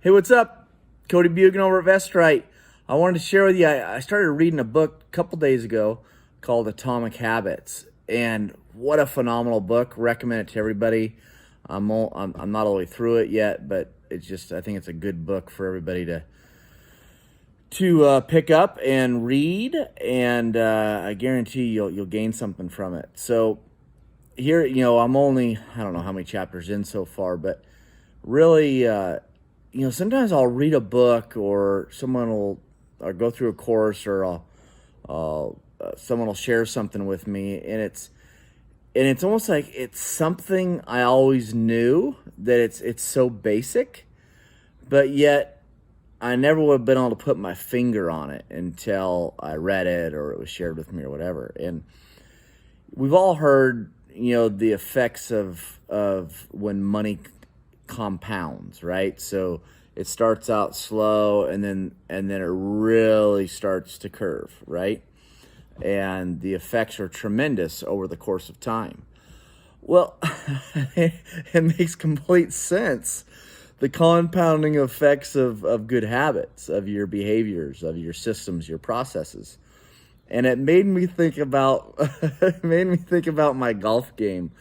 Hey, what's up? Cody Bugan over at VestRight. I wanted to share with you, I started reading a book a couple days ago called Atomic Habits. And what a phenomenal book. Recommend it to everybody. I'm not all the way through it yet, but I think it's a good book for everybody to pick up and read. And I guarantee you'll gain something from it. So here, I'm only, I don't know how many chapters in so far, but really, sometimes I'll read a book or I'll go through a course or someone will share something with me, and it's almost like it's something I always knew, that it's so basic, but yet I never would have been able to put my finger on it until I read it or it was shared with me or whatever. And we've all heard, the effects of when money compounds, right? So it starts out slow and then it really starts to curve, right? And the effects are tremendous over the course of time. Well, it makes complete sense. The compounding effects of good habits, of your behaviors, of your systems, your processes. And it made me think about my golf game.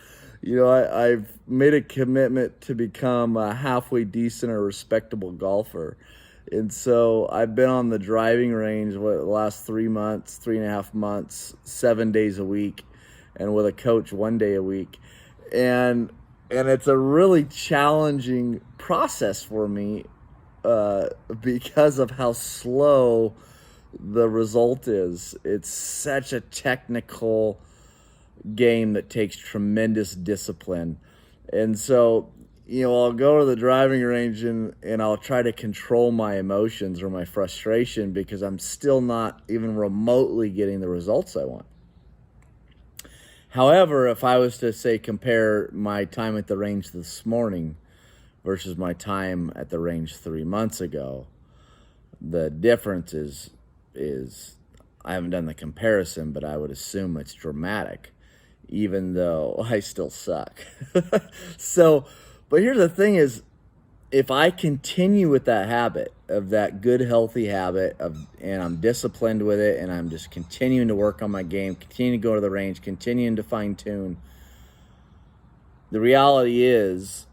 I've made a commitment to become a halfway decent or respectable golfer. And so I've been on the driving range, the last 3.5 months, 7 days a week, and with a coach 1 day a week. And it's a really challenging process for me because of how slow the result is. It's such a technical game that takes tremendous discipline. And so, I'll go to the driving range and I'll try to control my emotions or my frustration because I'm still not even remotely getting the results I want. However, if I was to say compare my time at the range this morning versus my time at the range 3 months ago, the difference is I haven't done the comparison, but I would assume it's dramatic, even though I still suck. But here's the thing is, if I continue with that habit, of that good, healthy habit, and I'm disciplined with it, and I'm just continuing to work on my game, continuing to go to the range, continuing to fine tune, the reality is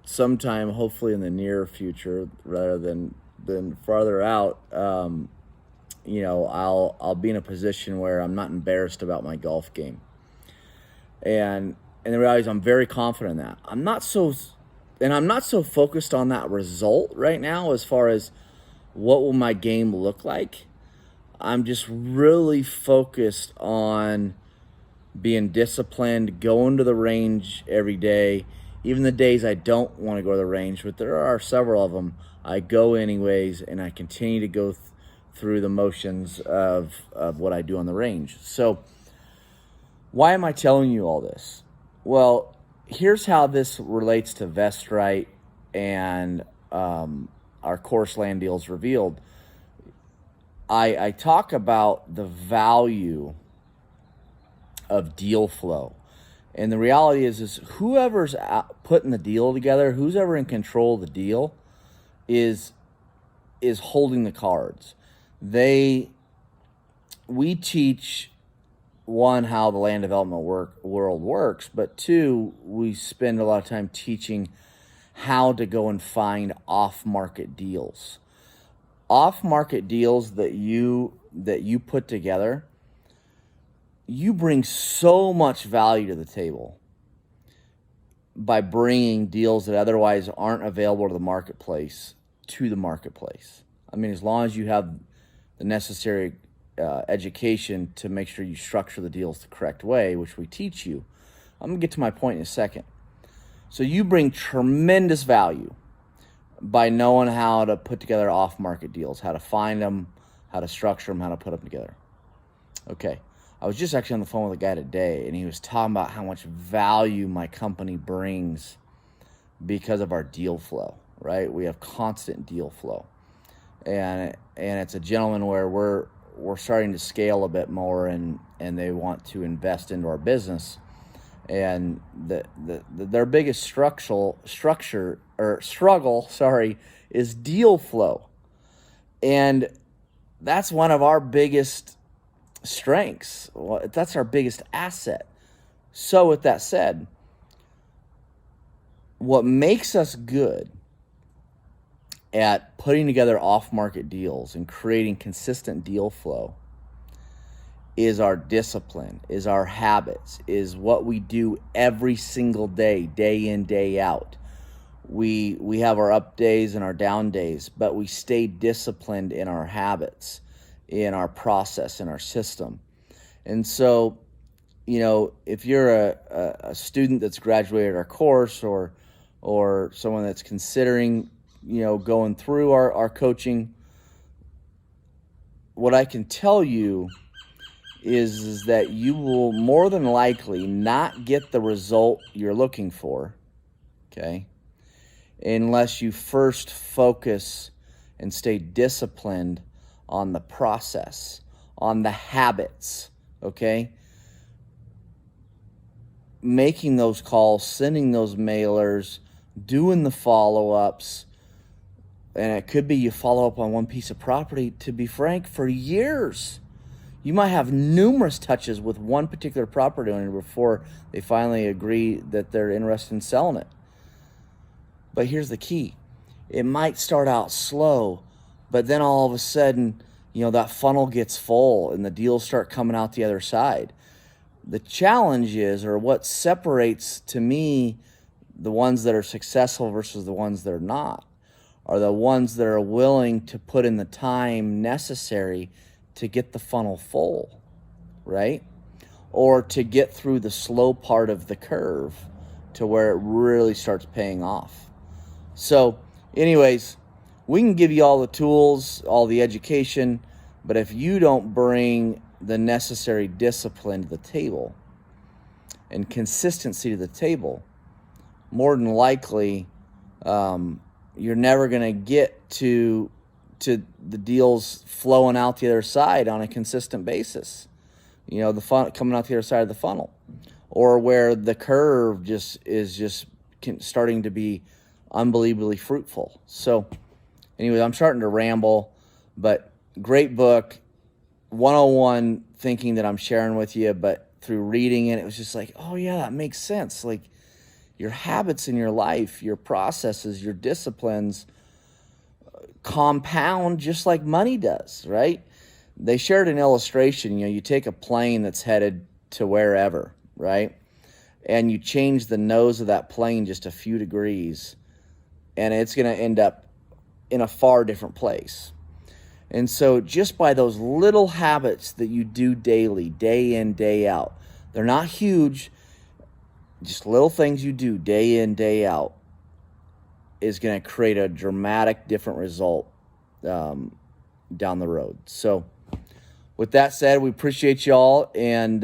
sometime, hopefully in the near future, rather than farther out, I'll be in a position where I'm not embarrassed about my golf game. And the reality is I'm very confident in that. I'm not so focused on that result right now as far as what will my game look like. I'm just really focused on being disciplined, going to the range every day, even the days I don't want to go to the range, but there are several of them. I go anyways, and I continue to go through the motions of what I do on the range. So why am I telling you all this? Well, here's how this relates to VestRight and our course Land Deals Revealed. I talk about the value of deal flow. And the reality is whoever's putting the deal together, who's ever in control of the deal, is holding the cards. We teach, one, how the land development world works, but two, we spend a lot of time teaching how to go and find off-market deals. Off-market deals that you put together, you bring so much value to the table by bringing deals that otherwise aren't available to the marketplace to the marketplace. I mean, as long as you have the necessary education to make sure you structure the deals the correct way, which we teach you. I'm going to get to my point in a second. So you bring tremendous value by knowing how to put together off-market deals, how to find them, how to structure them, how to put them together. Okay, I was just actually on the phone with a guy today, and he was talking about how much value my company brings because of our deal flow, right? We have constant deal flow. And it's a gentleman where we're starting to scale a bit more, and they want to invest into our business. And their biggest structure struggle, sorry, is deal flow. And that's one of our biggest strengths. That's our biggest asset. So with that said, what makes us good at putting together off-market deals and creating consistent deal flow is our discipline, is our habits, is what we do every single day, day in, day out. We have our up days and our down days, but we stay disciplined in our habits, in our process, in our system. And so, if you're a student that's graduated our course, or someone that's considering, going through our coaching, what I can tell you is that you will more than likely not get the result you're looking for, okay, unless you first focus and stay disciplined on the process, on the habits, okay? Making those calls, sending those mailers, doing the follow-ups, and it could be you follow up on one piece of property, to be frank, for years. You might have numerous touches with one particular property owner before they finally agree that they're interested in selling it. But here's the key. It might start out slow, but then all of a sudden, that funnel gets full and the deals start coming out the other side. The challenge is, or what separates to me the ones that are successful versus the ones that are not, are the ones that are willing to put in the time necessary to get the funnel full, right? Or to get through the slow part of the curve to where it really starts paying off. So anyways, we can give you all the tools, all the education, but if you don't bring the necessary discipline to the table and consistency to the table, more than likely, you're never going to get to the deals flowing out the other side on a consistent basis. The fun coming out the other side of the funnel, or where the curve is starting to be unbelievably fruitful. So anyway, I'm starting to ramble, but great book, 101 thinking that I'm sharing with you, but through reading it, it was just like, oh yeah, that makes sense. Like, your habits in your life, your processes, your disciplines compound just like money does, right? They shared an illustration. You take a plane that's headed to wherever, right? And you change the nose of that plane just a few degrees, and it's going to end up in a far different place. And so just by those little habits that you do daily, day in, day out, they're not huge, just little things you do day in, day out, is going to create a dramatic different result down the road. So with that said, we appreciate y'all. And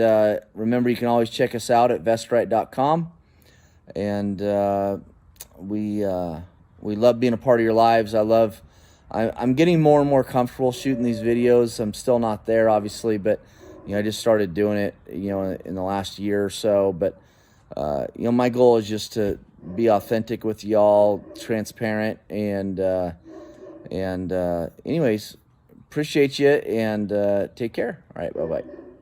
remember, you can always check us out at VestRight.com. And we love being a part of your lives. I'm getting more and more comfortable shooting these videos. I'm still not there, obviously, but I just started doing it, in the last year or so. But my goal is just to be authentic with y'all, transparent, and anyways, appreciate you, and take care. All right, bye-bye.